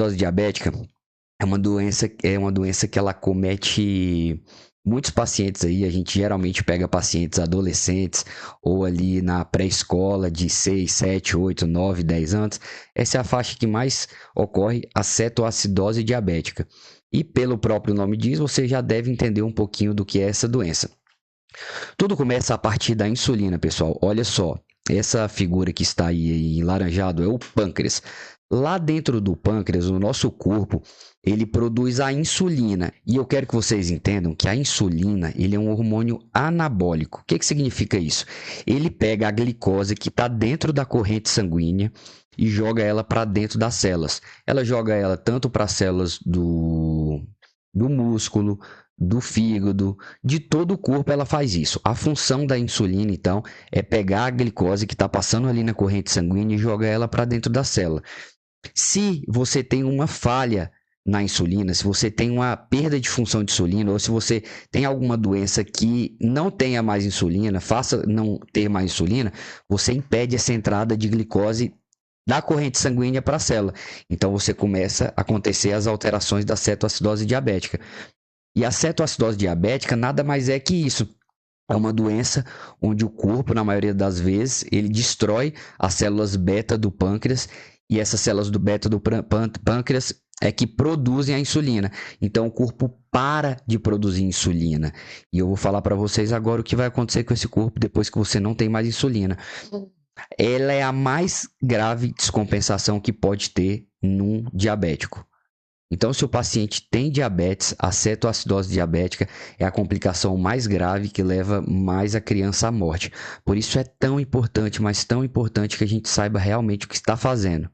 Acidose diabética é uma doença que ela comete muitos pacientes aí. A gente geralmente pega pacientes adolescentes ou ali na pré-escola de 6, 7, 8, 9, 10 anos. Essa é a faixa que mais ocorre a cetoacidose diabética. E pelo próprio nome diz, você já deve entender um pouquinho do que é essa doença. Tudo começa a partir da insulina, pessoal. Olha só, essa figura que está aí em laranjado é o pâncreas. Lá dentro do pâncreas, o nosso corpo, ele produz a insulina. E eu quero que vocês entendam que a insulina, ele é um hormônio anabólico. O que significa isso? Ele pega a glicose que está dentro da corrente sanguínea e joga ela para dentro das células. Ela joga ela tanto para as células do músculo, do fígado, de todo o corpo ela faz isso. A função da insulina, então, é pegar a glicose que está passando ali na corrente sanguínea e jogar ela para dentro da célula. Se você tem uma falha na insulina, se você tem uma perda de função de insulina, ou se você tem alguma doença que não tenha mais insulina, faça não ter mais insulina, você impede essa entrada de glicose da corrente sanguínea para a célula. Então, você começa a acontecer as alterações da cetoacidose diabética. E a cetoacidose diabética nada mais é que isso. É uma doença onde o corpo, na maioria das vezes, ele destrói as células beta do pâncreas, e essas células do beta do pâncreas é que produzem a insulina. Então o corpo para de produzir insulina. E eu vou falar para vocês agora o que vai acontecer com esse corpo depois que você não tem mais insulina. Ela é a mais grave descompensação que pode ter num diabético. Então, se o paciente tem diabetes, a cetoacidose diabética é a complicação mais grave que leva mais a criança à morte. Por isso é tão importante, mas tão importante que a gente saiba realmente o que está fazendo.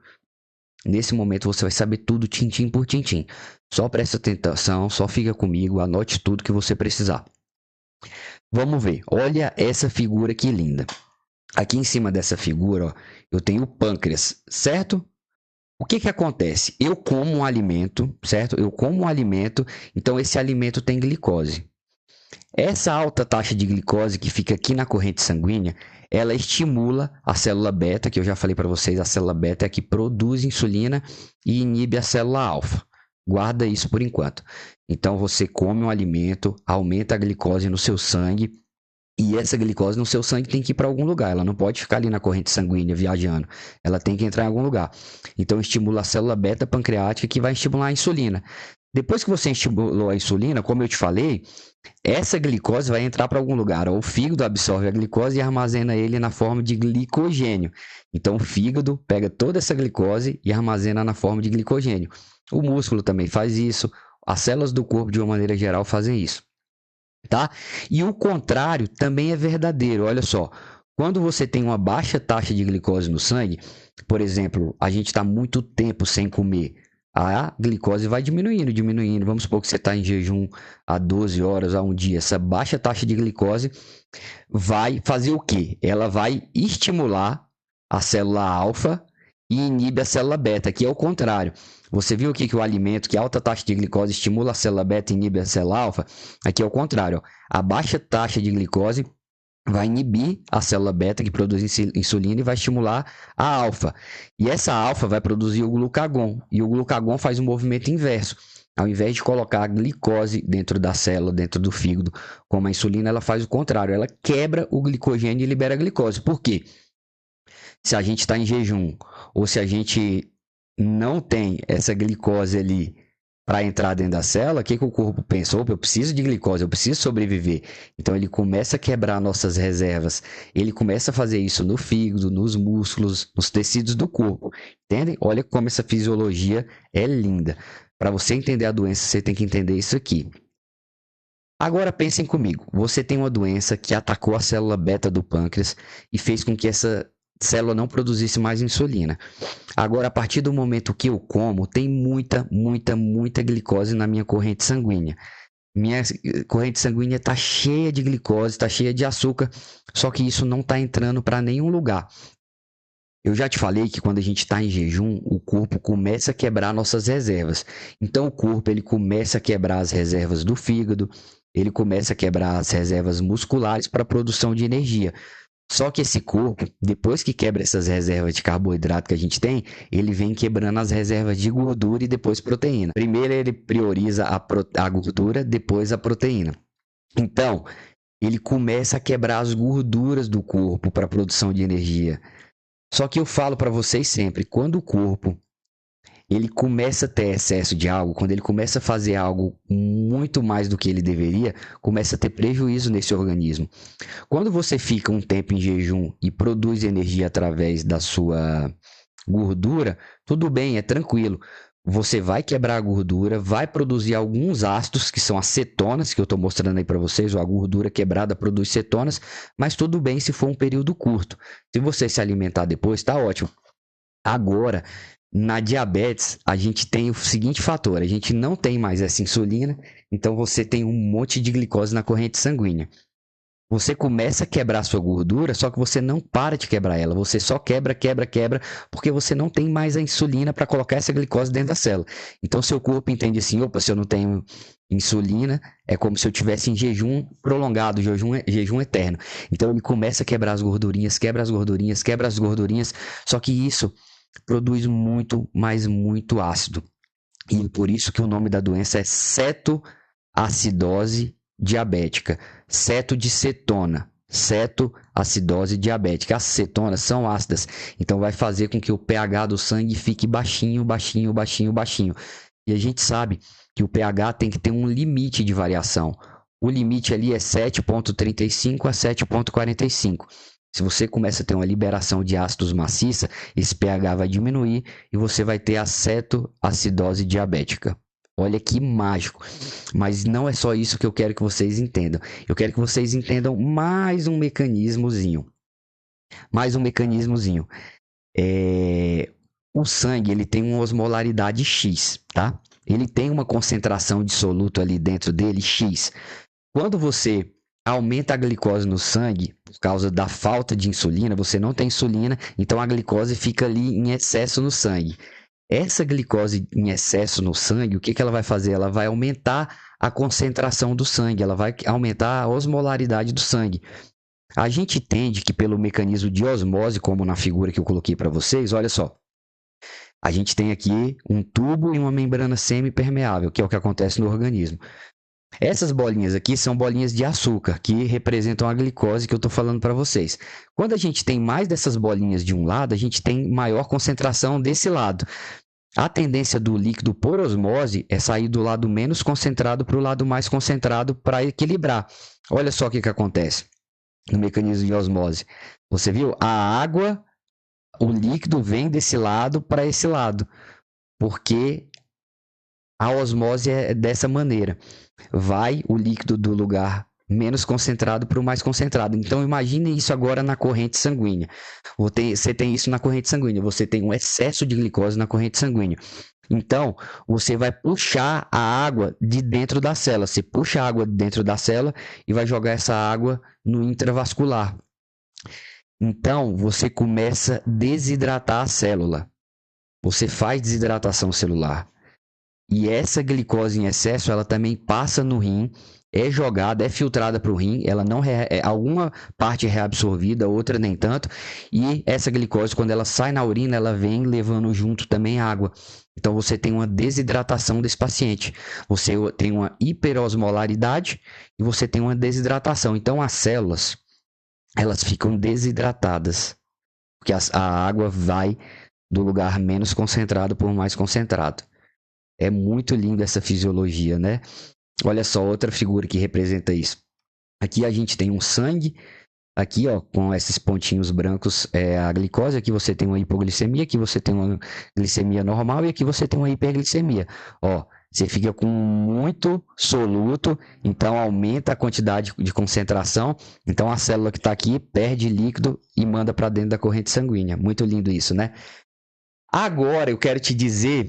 Nesse momento você vai saber tudo, tintim por tintim. Só preste atenção, só fica comigo, anote tudo que você precisar. Vamos ver, olha essa figura que linda. Aqui em cima dessa figura, ó, eu tenho o pâncreas, certo? O que acontece? Eu como um alimento, certo? Eu como um alimento, então esse alimento tem glicose. Essa alta taxa de glicose que fica aqui na corrente sanguínea, ela estimula a célula beta, que eu já falei para vocês, a célula beta é a que produz insulina e inibe a célula alfa. Guarda isso por enquanto. Então você come um alimento, aumenta a glicose no seu sangue, e essa glicose no seu sangue tem que ir para algum lugar. Ela não pode ficar ali na corrente sanguínea viajando. Ela tem que entrar em algum lugar. Então, estimula a célula beta pancreática que vai estimular a insulina. Depois que você estimulou a insulina, como eu te falei, essa glicose vai entrar para algum lugar. O fígado absorve a glicose e armazena ele na forma de glicogênio. Então, o fígado pega toda essa glicose e armazena na forma de glicogênio. O músculo também faz isso. As células do corpo, de uma maneira geral, fazem isso. Tá? E o contrário também é verdadeiro. Olha só, quando você tem uma baixa taxa de glicose no sangue, por exemplo, a gente está muito tempo sem comer, a glicose vai diminuindo, diminuindo. Vamos supor que você está em jejum há 12 horas, a um dia. Essa baixa taxa de glicose vai fazer o quê? Ela vai estimular a célula alfa e inibe a célula beta, que é o contrário. Você viu aqui que o alimento, que a alta taxa de glicose estimula a célula beta e inibe a célula alfa? Aqui é o contrário. A baixa taxa de glicose vai inibir a célula beta, que produz insulina, e vai estimular a alfa. E essa alfa vai produzir o glucagon. E o glucagon faz um movimento inverso. Ao invés de colocar a glicose dentro da célula, dentro do fígado, como a insulina, ela faz o contrário. Ela quebra o glicogênio e libera a glicose. Por quê? Se a gente está em jejum ou se a gente não tem essa glicose ali para entrar dentro da célula, o que o corpo pensa? Opa, eu preciso de glicose, eu preciso sobreviver. Então ele começa a quebrar nossas reservas. Ele começa a fazer isso no fígado, nos músculos, nos tecidos do corpo. Entendem? Olha como essa fisiologia é linda. Para você entender a doença, você tem que entender isso aqui. Agora pensem comigo. Você tem uma doença que atacou a célula beta do pâncreas e fez com que essa célula não produzisse mais insulina. Agora, a partir do momento que eu como, tem muita glicose na minha corrente sanguínea. Minha corrente sanguínea está cheia de glicose, está cheia de açúcar, só que isso não está entrando para nenhum lugar. Eu já te falei que quando a gente está em jejum, o corpo começa a quebrar nossas reservas. Então, o corpo ele começa a quebrar as reservas do fígado, ele começa a quebrar as reservas musculares para a produção de energia. Só que esse corpo, depois que quebra essas reservas de carboidrato que a gente tem, ele vem quebrando as reservas de gordura e depois proteína. Primeiro ele prioriza a gordura, depois a proteína. Então, ele começa a quebrar as gorduras do corpo para a produção de energia. Só que eu falo para vocês sempre, quando o corpo ele começa a ter excesso de algo, quando ele começa a fazer algo muito mais do que ele deveria, começa a ter prejuízo nesse organismo. Quando você fica um tempo em jejum e produz energia através da sua gordura, tudo bem, é tranquilo. Você vai quebrar a gordura, vai produzir alguns ácidos, que são as cetonas, que eu estou mostrando aí para vocês, ou a gordura quebrada produz cetonas, mas tudo bem se for um período curto. Se você se alimentar depois, está ótimo. Agora, na diabetes, a gente tem o seguinte fator: a gente não tem mais essa insulina, então você tem um monte de glicose na corrente sanguínea. Você começa a quebrar a sua gordura, só que você não para de quebrar ela. Você só quebra, porque você não tem mais a insulina para colocar essa glicose dentro da célula. Então, seu corpo entende assim: opa, se eu não tenho insulina, é como se eu tivesse em jejum prolongado, jejum eterno. Então, ele começa a quebrar as gordurinhas, quebra as gordurinhas, só que isso produz muito, mas muito ácido. E por isso que o nome da doença é cetoacidose diabética, ceto de cetona, cetoacidose diabética. As cetonas são ácidas, então vai fazer com que o pH do sangue fique baixinho. E a gente sabe que o pH tem que ter um limite de variação. O limite ali é 7,35 a 7,45. Se você começa a ter uma liberação de ácidos maciça, esse pH vai diminuir e você vai ter a cetoacidose diabética. Olha que mágico. Mas não é só isso que eu quero que vocês entendam. Eu quero que vocês entendam mais um mecanismozinho. O sangue ele tem uma osmolaridade X, tá? Ele tem uma concentração de soluto ali dentro dele X. Quando você aumenta a glicose no sangue, por causa da falta de insulina, você não tem insulina, então a glicose fica ali em excesso no sangue. Essa glicose em excesso no sangue, o que ela vai fazer? Ela vai aumentar a concentração do sangue, ela vai aumentar a osmolaridade do sangue. A gente entende que pelo mecanismo de osmose, como na figura que eu coloquei para vocês, olha só. A gente tem aqui um tubo e uma membrana semipermeável, que é o que acontece no organismo. Essas bolinhas aqui são bolinhas de açúcar, que representam a glicose que eu estou falando para vocês. Quando a gente tem mais dessas bolinhas de um lado, a gente tem maior concentração desse lado. A tendência do líquido por osmose é sair do lado menos concentrado para o lado mais concentrado para equilibrar. Olha só o que acontece no mecanismo de osmose. Você viu? A água, o líquido vem desse lado para esse lado, porque a osmose é dessa maneira. Vai o líquido do lugar menos concentrado para o mais concentrado. Então, imagine isso agora na corrente sanguínea. Você tem isso na corrente sanguínea. Você tem um excesso de glicose na corrente sanguínea. Então, você vai puxar a água de dentro da célula. Você puxa a água de dentro da célula e vai jogar essa água no intravascular. Então, você começa a desidratar a célula. Você faz desidratação celular. E essa glicose em excesso, ela também passa no rim, é jogada, é filtrada para o rim, ela não alguma parte é reabsorvida, outra nem tanto, e essa glicose, quando ela sai na urina, ela vem levando junto também água. Então você tem uma desidratação desse paciente, você tem uma hiperosmolaridade e você tem uma desidratação. Então as células, elas ficam desidratadas, porque a água vai do lugar menos concentrado para o mais concentrado. É muito linda essa fisiologia, né? Olha só outra figura que representa isso. Aqui a gente tem um sangue, aqui ó, com esses pontinhos brancos é a glicose, aqui você tem uma hipoglicemia, aqui você tem uma glicemia normal e aqui você tem uma hiperglicemia. Ó, você fica com muito soluto, então aumenta a quantidade de concentração, então a célula que está aqui perde líquido e manda para dentro da corrente sanguínea. Muito lindo isso, né? Agora eu quero te dizer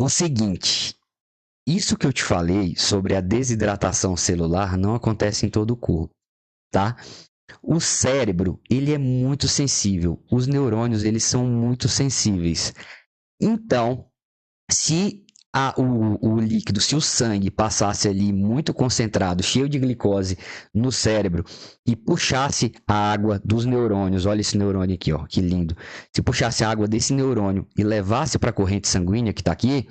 o seguinte, isso que eu te falei sobre a desidratação celular não acontece em todo o corpo, tá? O cérebro, ele é muito sensível, os neurônios, eles são muito sensíveis. Então, se o líquido, se o sangue passasse ali muito concentrado, cheio de glicose no cérebro e puxasse a água dos neurônios, olha esse neurônio aqui, ó, que lindo. Se puxasse a água desse neurônio e levasse para a corrente sanguínea que está aqui,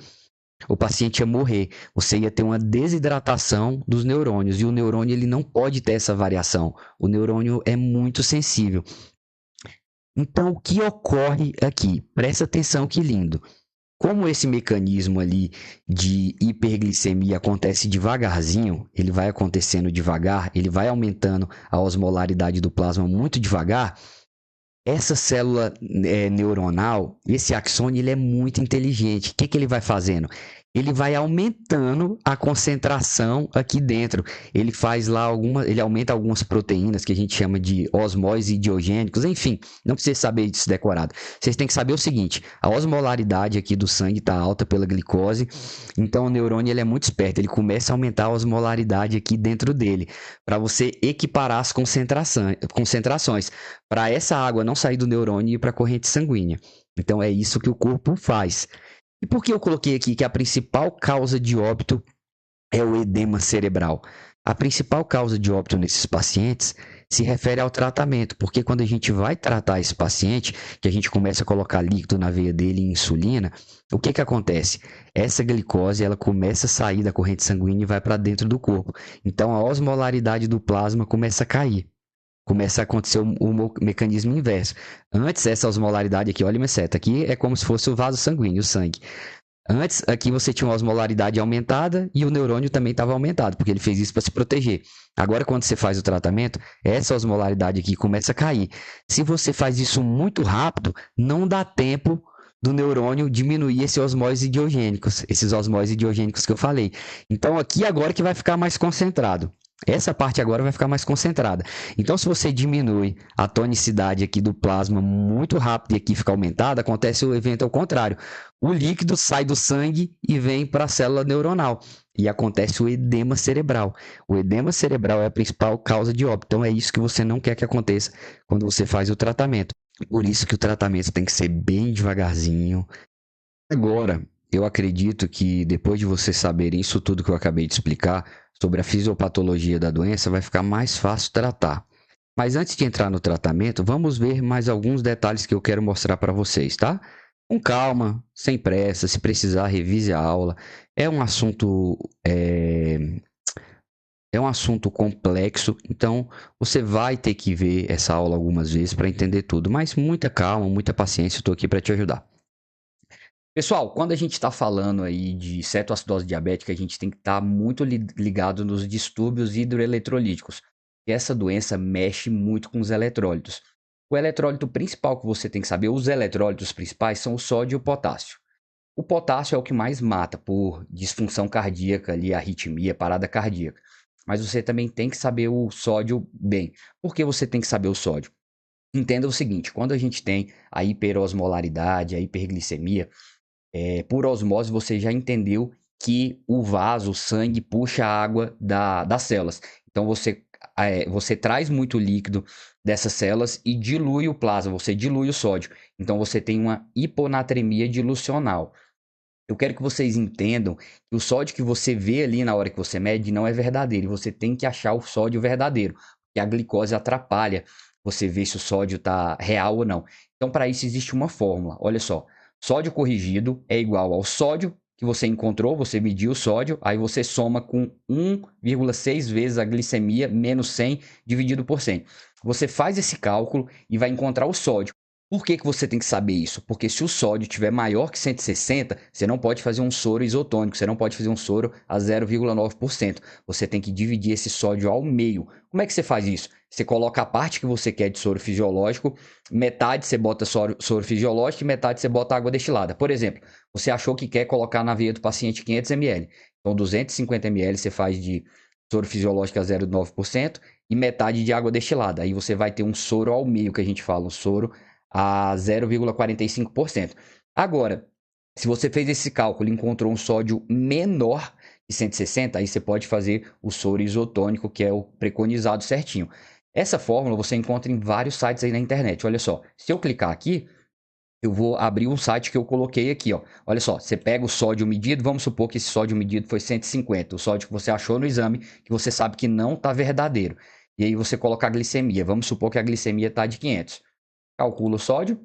o paciente ia morrer. Você ia ter uma desidratação dos neurônios e o neurônio ele não pode ter essa variação. O neurônio é muito sensível. Então, o que ocorre aqui? Presta atenção que lindo. Como esse mecanismo ali de hiperglicemia acontece devagarzinho, ele vai acontecendo devagar, ele vai aumentando a osmolaridade do plasma muito devagar, essa célula neuronal, esse axônio, ele é muito inteligente. O que ele vai fazendo? Ele vai aumentando a concentração aqui dentro. Ele faz lá ele aumenta algumas proteínas que a gente chama de osmose idiogênicos. Enfim, não precisa saber disso decorado. Vocês têm que saber o seguinte: a osmolaridade aqui do sangue está alta pela glicose, então o neurônio ele é muito esperto. Ele começa a aumentar a osmolaridade aqui dentro dele, para você equiparar as concentrações, para essa água não sair do neurônio e ir para a corrente sanguínea. Então é isso que o corpo faz. E por que eu coloquei aqui que a principal causa de óbito é o edema cerebral? A principal causa de óbito nesses pacientes se refere ao tratamento, porque quando a gente vai tratar esse paciente, que a gente começa a colocar líquido na veia dele e insulina, o que acontece? Essa glicose ela começa a sair da corrente sanguínea e vai para dentro do corpo. Então a osmolaridade do plasma começa a cair. Começa a acontecer o mecanismo inverso. Antes, essa osmolaridade aqui, olha minha seta, aqui é como se fosse o vaso sanguíneo, o sangue. Antes, aqui você tinha uma osmolaridade aumentada e o neurônio também estava aumentado, porque ele fez isso para se proteger. Agora, quando você faz o tratamento, essa osmolaridade aqui começa a cair. Se você faz isso muito rápido, não dá tempo do neurônio diminuir esses osmoses idiogênicos que eu falei. Então, aqui agora que vai ficar mais concentrado. Essa parte agora vai ficar mais concentrada. Então, se você diminui a tonicidade aqui do plasma muito rápido e aqui fica aumentada, acontece o evento ao contrário. O líquido sai do sangue e vem para a célula neuronal. E acontece o edema cerebral. O edema cerebral é a principal causa de óbito. Então, é isso que você não quer que aconteça quando você faz o tratamento. Por isso que o tratamento tem que ser bem devagarzinho. Agora, eu acredito que depois de vocês saberem isso tudo que eu acabei de explicar sobre a fisiopatologia da doença, vai ficar mais fácil tratar. Mas antes de entrar no tratamento, vamos ver mais alguns detalhes que eu quero mostrar para vocês, tá? Com calma, sem pressa, se precisar, revise a aula. É um assunto complexo, então você vai ter que ver essa aula algumas vezes para entender tudo, mas muita calma, muita paciência, eu estou aqui para te ajudar. Pessoal, quando a gente está falando aí de cetoacidose diabética, a gente tem que estar muito ligado nos distúrbios hidroeletrolíticos. E essa doença mexe muito com os eletrólitos. O eletrólito principal que você tem que saber, os eletrólitos principais são o sódio e o potássio. O potássio é o que mais mata por disfunção cardíaca, ali, arritmia, parada cardíaca. Mas você também tem que saber o sódio bem. Por que você tem que saber o sódio? Entenda o seguinte, quando a gente tem a hiperosmolaridade, a hiperglicemia, por osmose você já entendeu que o vaso, o sangue, puxa a água das células. Então você traz muito líquido dessas células e dilui o plasma, você dilui o sódio. Então você tem uma hiponatremia dilucional. Eu quero que vocês entendam que o sódio que você vê ali na hora que você mede não é verdadeiro. Você tem que achar o sódio verdadeiro, porque a glicose atrapalha você ver se o sódio está real ou não. Então, para isso existe uma fórmula. Olha só, sódio corrigido é igual ao sódio que você encontrou, você mediu o sódio, aí você soma com 1,6 vezes a glicemia menos 100 dividido por 100. Você faz esse cálculo e vai encontrar o sódio. Por que você tem que saber isso? Porque se o sódio tiver maior que 160, você não pode fazer um soro isotônico, você não pode fazer um soro a 0,9%. Você tem que dividir esse sódio ao meio. Como é que você faz isso? Você coloca a parte que você quer de soro fisiológico, metade você bota soro fisiológico e metade você bota água destilada. Por exemplo, você achou que quer colocar na veia do paciente 500 ml. Então, 250 ml você faz de soro fisiológico a 0,9% e metade de água destilada. Aí você vai ter um soro ao meio, que a gente fala, um soro a 0,45%. Agora, se você fez esse cálculo e encontrou um sódio menor de 160, aí você pode fazer o soro isotônico, que é o preconizado certinho. Essa fórmula você encontra em vários sites aí na internet. Olha só, se eu clicar aqui, eu vou abrir um site que eu coloquei aqui, ó. Olha só, você pega o sódio medido, vamos supor que esse sódio medido foi 150, o sódio que você achou no exame, que você sabe que não está verdadeiro. E aí você coloca a glicemia, vamos supor que a glicemia está de 500. Calcula o sódio,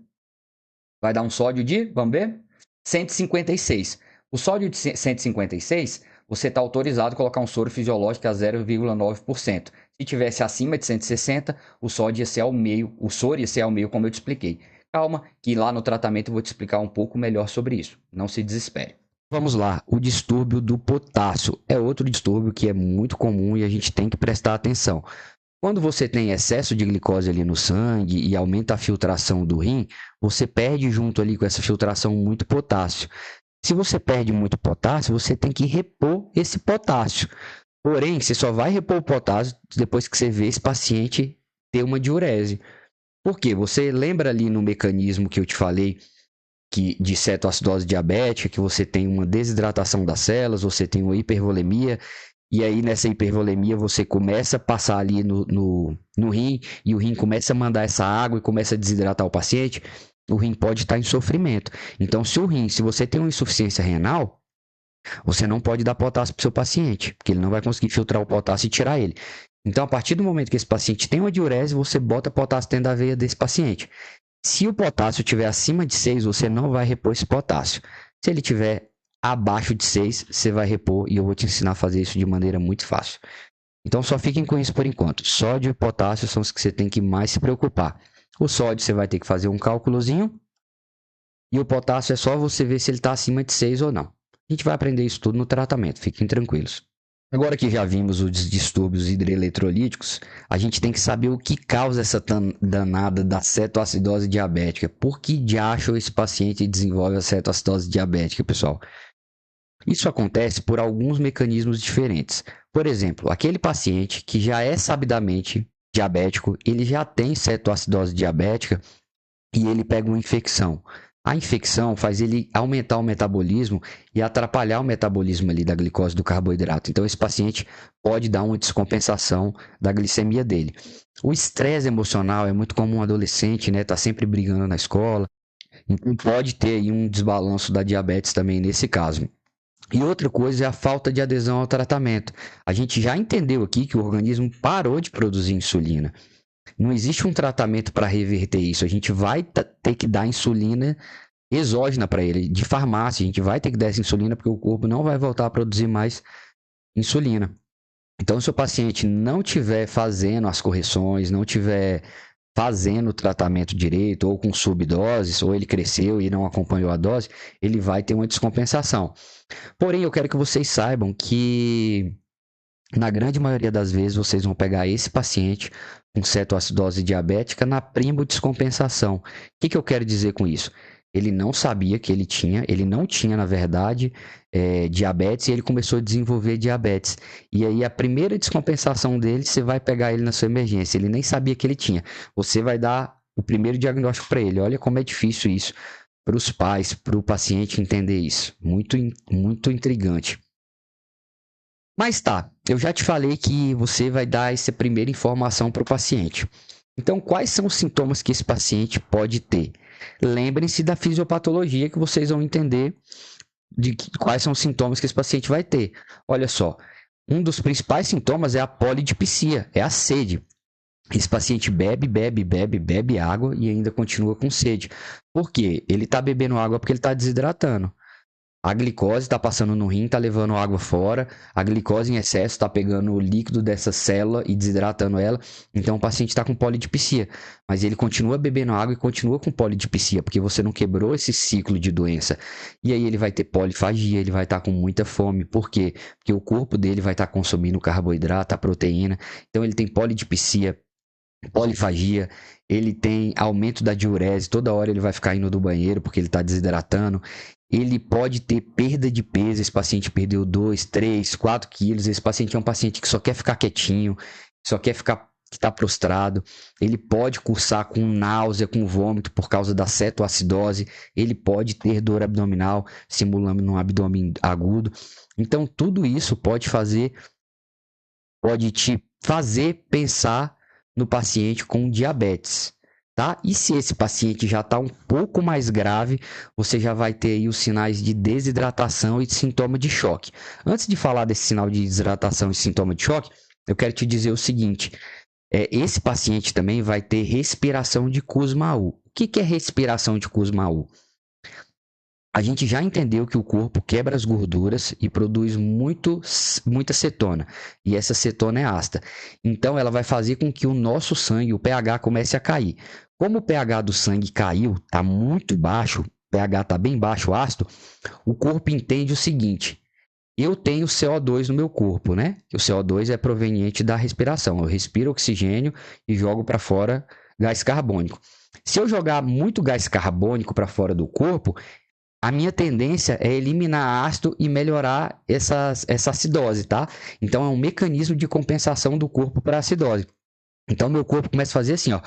vai dar um sódio de, vamos ver, 156. O sódio de 156, você está autorizado a colocar um soro fisiológico a 0,9%. Se tivesse acima de 160, o sódio ia ser ao meio, o soro ia ser ao meio, como eu te expliquei. Calma, que lá no tratamento eu vou te explicar um pouco melhor sobre isso. Não se desespere. Vamos lá, o distúrbio do potássio é outro distúrbio que é muito comum e a gente tem que prestar atenção. Quando você tem excesso de glicose ali no sangue e aumenta a filtração do rim, você perde junto ali com essa filtração muito potássio. Se você perde muito potássio, você tem que repor esse potássio. Porém, você só vai repor o potássio depois que você vê esse paciente ter uma diurese. Por quê? Você lembra ali no mecanismo que eu te falei que de cetoacidose diabética, que você tem uma desidratação das células, você tem uma hipervolemia, e aí nessa hipervolemia você começa a passar ali no rim, e o rim começa a mandar essa água e começa a desidratar o paciente, o rim pode estar em sofrimento. Então, se você tem uma insuficiência renal, você não pode dar potássio para o seu paciente, porque ele não vai conseguir filtrar o potássio e tirar ele. Então, a partir do momento que esse paciente tem uma diurese, você bota potássio dentro da veia desse paciente. Se o potássio estiver acima de 6, você não vai repor esse potássio. Se ele estiver abaixo de 6, você vai repor e eu vou te ensinar a fazer isso de maneira muito fácil. Então, só fiquem com isso por enquanto. Sódio e potássio são os que você tem que mais se preocupar. O sódio você vai ter que fazer um cálculozinho e o potássio é só você ver se ele está acima de 6 ou não. A gente vai aprender isso tudo no tratamento, fiquem tranquilos. Agora que já vimos os distúrbios hidroeletrolíticos, a gente tem que saber o que causa essa danada da cetoacidose diabética. Por que diacho esse paciente desenvolve a cetoacidose diabética, pessoal? Isso acontece por alguns mecanismos diferentes. Por exemplo, aquele paciente que já é sabidamente diabético, ele já tem cetoacidose diabética e ele pega uma infecção. A infecção faz ele aumentar o metabolismo e atrapalhar o metabolismo ali da glicose do carboidrato. Então, esse paciente pode dar uma descompensação da glicemia dele. O estresse emocional é muito comum, adolescente, né? Tá sempre brigando na escola. Então, pode ter aí um desbalanço da diabetes também nesse caso. E outra coisa é a falta de adesão ao tratamento. A gente já entendeu aqui que o organismo parou de produzir insulina. Não existe um tratamento para reverter isso. A gente vai ter que dar insulina exógena para ele, de farmácia. A gente vai ter que dar essa insulina porque o corpo não vai voltar a produzir mais insulina. Então, se o paciente não estiver fazendo as correções, não estiver fazendo o tratamento direito, ou com subdoses, ou ele cresceu e não acompanhou a dose, ele vai ter uma descompensação. Porém, eu quero que vocês saibam que na grande maioria das vezes, vocês vão pegar esse paciente com cetoacidose diabética na primodescompensação. O que eu quero dizer com isso? Ele não sabia que ele não tinha, na verdade, diabetes, e ele começou a desenvolver diabetes. E aí, a primeira descompensação dele, você vai pegar ele na sua emergência. Ele nem sabia que ele tinha. Você vai dar o primeiro diagnóstico para ele. Olha como é difícil isso para os pais, para o paciente entender isso. Muito, muito intrigante. Mas tá, eu já te falei que você vai dar essa primeira informação para o paciente. Então, quais são os sintomas que esse paciente pode ter? Lembrem-se da fisiopatologia que vocês vão entender de quais são os sintomas que esse paciente vai ter. Olha só, um dos principais sintomas é a polidipsia, é a sede. Esse paciente bebe água e ainda continua com sede. Por quê? Ele está bebendo água porque ele está desidratando. A glicose está passando no rim, está levando água fora. A glicose em excesso está pegando o líquido dessa célula e desidratando ela. Então, o paciente está com polidipsia. Mas ele continua bebendo água e continua com polidipsia, porque você não quebrou esse ciclo de doença. E aí ele vai ter polifagia, ele vai estar com muita fome. Por quê? Porque o corpo dele vai estar consumindo carboidrato, a proteína. Então, ele tem polidipsia, polifagia, ele tem aumento da diurese, toda hora ele vai ficar indo do banheiro porque ele está desidratando. Ele pode ter perda de peso, esse paciente perdeu 2, 3, 4 quilos, esse paciente é um paciente que só quer ficar quietinho, só quer ficar que está prostrado, ele pode cursar com náusea, com vômito por causa da cetoacidose, ele pode ter dor abdominal, simulando um abdômen agudo. Então, tudo isso pode te fazer pensar no paciente com diabetes. tá? E se esse paciente já está um pouco mais grave, você já vai ter aí os sinais de desidratação e de sintoma de choque. Antes de falar desse sinal de desidratação e sintoma de choque, eu quero te dizer o seguinte, esse paciente também vai ter respiração de Kussmaul. O que é respiração de Kussmaul? A gente já entendeu que o corpo quebra as gorduras e produz muita cetona. E essa cetona é ácida. Então, ela vai fazer com que o nosso sangue, o pH, comece a cair. Como o pH do sangue caiu, está muito baixo, o pH está bem baixo, ácido, o corpo entende o seguinte: eu tenho CO2 no meu corpo, né? O CO2 é proveniente da respiração. Eu respiro oxigênio e jogo para fora gás carbônico. Se eu jogar muito gás carbônico para fora do corpo, a minha tendência é eliminar ácido e melhorar essa acidose, tá? Então, é um mecanismo de compensação do corpo para a acidose. Então, meu corpo começa a fazer assim, ó.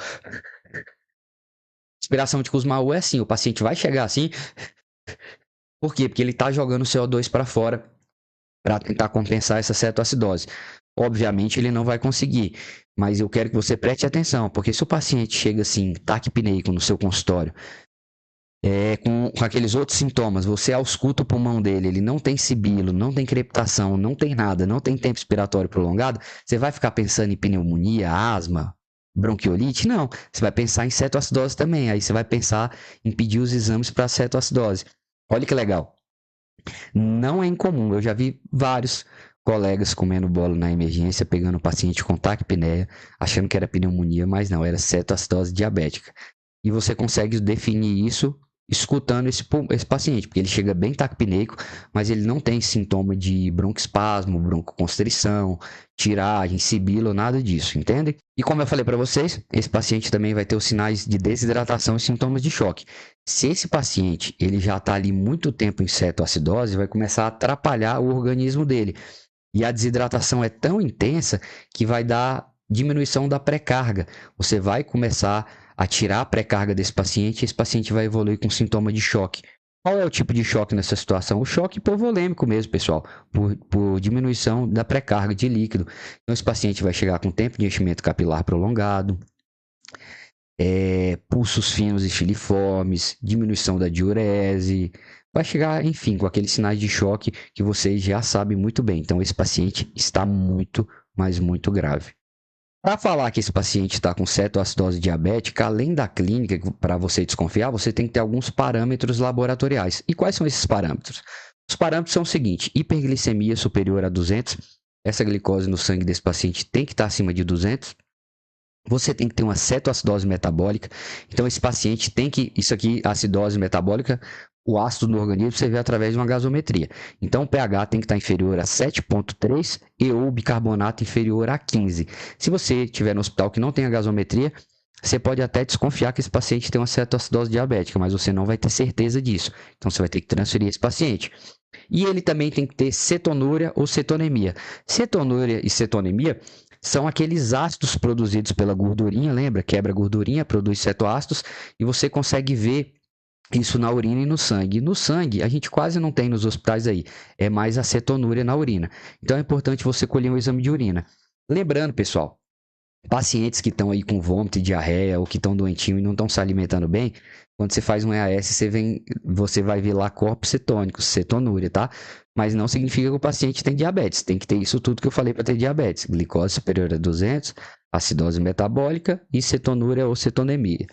Respiração de Kussmaul é assim, o paciente vai chegar assim. Por quê? Porque ele está jogando CO2 para fora para tentar compensar essa cetoacidose. Obviamente, ele não vai conseguir, mas eu quero que você preste atenção, porque se o paciente chega assim, taquipneico no seu consultório, com aqueles outros sintomas, você ausculta o pulmão dele, ele não tem sibilo, não tem crepitação, não tem nada, não tem tempo expiratório prolongado, você vai ficar pensando em pneumonia, asma, bronquiolite? Não, você vai pensar em cetoacidose também, aí você vai pensar em pedir os exames para cetoacidose. Olha que legal. Não é incomum, eu já vi vários colegas comendo bola na emergência, pegando o paciente com taquipneia, achando que era pneumonia, mas não, era cetoacidose diabética. E você consegue definir isso escutando esse paciente, porque ele chega bem taquipneico, mas ele não tem sintoma de broncoespasmo, broncoconstrição, tiragem, sibilo, nada disso, entende? E como eu falei para vocês, esse paciente também vai ter os sinais de desidratação e sintomas de choque. Se esse paciente ele já está ali muito tempo em cetoacidose, vai começar a atrapalhar o organismo dele. E a desidratação é tão intensa que vai dar diminuição da pré-carga. Você vai começar a tirar a pré-carga desse paciente e esse paciente vai evoluir com sintoma de choque. Qual é o tipo de choque nessa situação? O choque hipovolêmico mesmo, pessoal, por diminuição da pré-carga de líquido. Então, esse paciente vai chegar com tempo de enchimento capilar prolongado, pulsos finos e filiformes, diminuição da diurese, vai chegar, enfim, com aqueles sinais de choque que vocês já sabem muito bem. Então, esse paciente está muito, mas muito grave. Para falar que esse paciente está com cetoacidose diabética, além da clínica, para você desconfiar, você tem que ter alguns parâmetros laboratoriais. E quais são esses parâmetros? Os parâmetros são o seguinte: hiperglicemia superior a 200, essa glicose no sangue desse paciente tem que estar acima de 200. Você tem que ter uma cetoacidose metabólica. Então, esse paciente tem que... Isso aqui, acidose metabólica, o ácido no organismo você vê através de uma gasometria. Então, o pH tem que estar inferior a 7,3 e o bicarbonato inferior a 15. Se você estiver no hospital que não tem a gasometria, você pode até desconfiar que esse paciente tem uma cetoacidose diabética, mas você não vai ter certeza disso. Então, você vai ter que transferir esse paciente. E ele também tem que ter cetonúria ou cetonemia. Cetonúria e cetonemia são aqueles ácidos produzidos pela gordurinha, lembra? Quebra a gordurinha, produz cetoácidos, e você consegue ver isso na urina e no sangue. No sangue, a gente quase não tem nos hospitais aí, é mais a cetonúria na urina. Então é importante você colher um exame de urina. Lembrando, pessoal, pacientes que estão aí com vômito e diarreia ou que estão doentinhos e não estão se alimentando bem, quando você faz um EAS, você vai ver lá corpos cetônicos, cetonúria, tá? Mas não significa que o paciente tem diabetes. Tem que ter isso tudo que eu falei para ter diabetes. Glicose superior a 200, acidose metabólica e cetonúria ou cetonemia.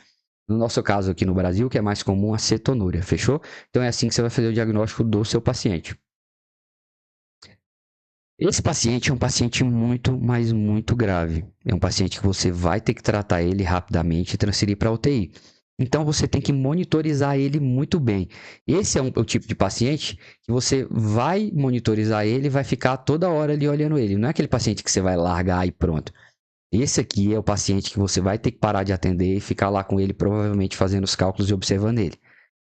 No nosso caso aqui no Brasil, que é mais comum, a cetonúria, fechou? Então é assim que você vai fazer o diagnóstico do seu paciente. Esse paciente é um paciente muito, mas muito grave. É um paciente que você vai ter que tratar ele rapidamente e transferir para a UTI. Então, você tem que monitorizar ele muito bem. Esse é o tipo de paciente que você vai monitorizar ele e vai ficar toda hora ali olhando ele. Não é aquele paciente que você vai largar e pronto. Esse aqui é o paciente que você vai ter que parar de atender e ficar lá com ele, provavelmente fazendo os cálculos e observando ele.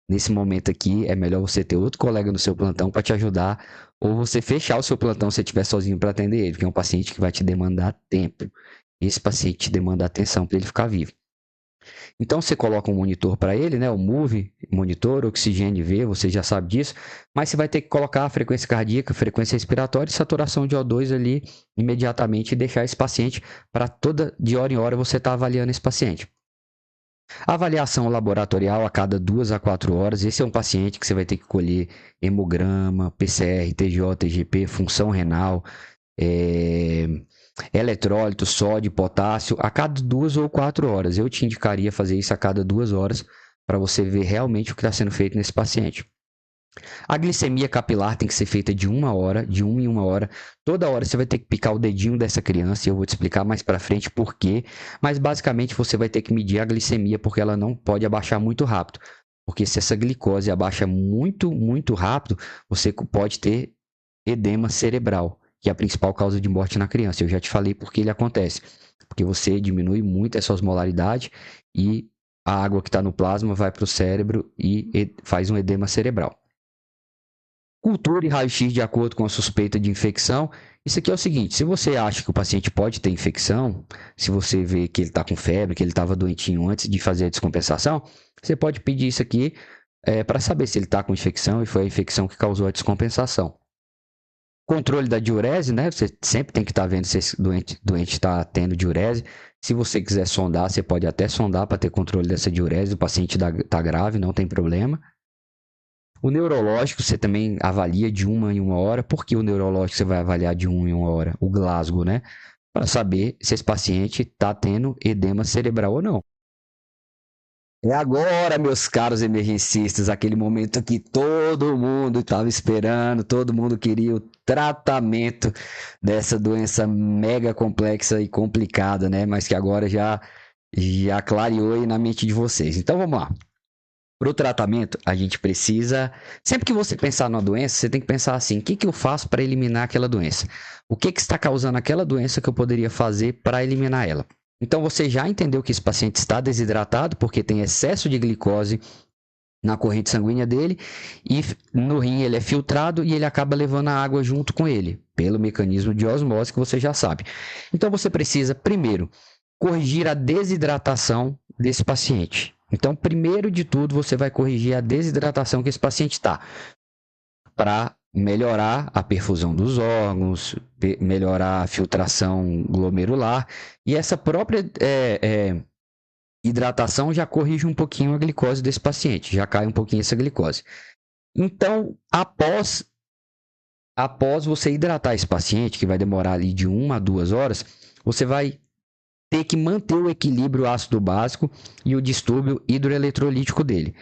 Nesse momento aqui, é melhor você ter outro colega no seu plantão para te ajudar, ou você fechar o seu plantão se você estiver sozinho para atender ele, porque é um paciente que vai te demandar tempo. Esse paciente te demanda atenção para ele ficar vivo. Então, você coloca um monitor para ele, né? O MUV, monitor, oxigênio V, você já sabe disso. Mas você vai ter que colocar a frequência cardíaca, frequência respiratória e saturação de O2 ali imediatamente e deixar esse paciente para de hora em hora você estar avaliando esse paciente. Avaliação laboratorial a cada 2 a 4 horas. Esse é um paciente que você vai ter que colher hemograma, PCR, TJ, TGP, função renal, é, eletrólito, sódio, potássio, a cada 2 ou 4 horas. Eu te indicaria fazer isso a cada 2 horas para você ver realmente o que está sendo feito nesse paciente. A glicemia capilar tem que ser feita de 1 hora, de 1 em 1 hora. Toda hora você vai ter que picar o dedinho dessa criança, e eu vou te explicar mais para frente por quê. Mas basicamente você vai ter que medir a glicemia, porque ela não pode abaixar muito rápido. Porque se essa glicose abaixa muito, muito rápido, você pode ter edema cerebral, que é a principal causa de morte na criança. Eu já te falei por que ele acontece. Porque você diminui muito essa osmolaridade e a água que está no plasma vai para o cérebro e faz um edema cerebral. Cultura e raio-x de acordo com a suspeita de infecção. Isso aqui é o seguinte: se você acha que o paciente pode ter infecção, se você vê que ele está com febre, que ele estava doentinho antes de fazer a descompensação, você pode pedir isso aqui para saber se ele está com infecção e foi a infecção que causou a descompensação. Controle da diurese, né? Você sempre tem que estar vendo se esse doente está tendo diurese. Se você quiser sondar, você pode até sondar para ter controle dessa diurese. O paciente está grave, não tem problema. O neurológico você também avalia de 1 em 1 hora. Por que o neurológico você vai avaliar de 1 em 1 hora? O Glasgow, né? Para saber se esse paciente está tendo edema cerebral ou não. É agora, meus caros emergencistas, aquele momento que todo mundo estava esperando, todo mundo queria o tratamento dessa doença mega complexa e complicada, né? Mas que agora já clareou aí na mente de vocês. Então vamos lá. Para o tratamento, a gente precisa. Sempre que você pensar numa doença, você tem que pensar assim: o que eu faço para eliminar aquela doença? O que está causando aquela doença que eu poderia fazer para eliminar ela? Então você já entendeu que esse paciente está desidratado porque tem excesso de glicose na corrente sanguínea dele e no rim ele é filtrado e ele acaba levando a água junto com ele, pelo mecanismo de osmose que você já sabe. Então você precisa, primeiro, corrigir a desidratação desse paciente. Então, primeiro de tudo, você vai corrigir a desidratação que esse paciente está, para melhorar a perfusão dos órgãos, melhorar a filtração glomerular, e essa própria hidratação já corrige um pouquinho a glicose desse paciente, já cai um pouquinho essa glicose. Então, após você hidratar esse paciente, que vai demorar ali de 1 a 2 horas, você vai ter que manter o equilíbrio ácido básico e o distúrbio hidroeletrolítico dele.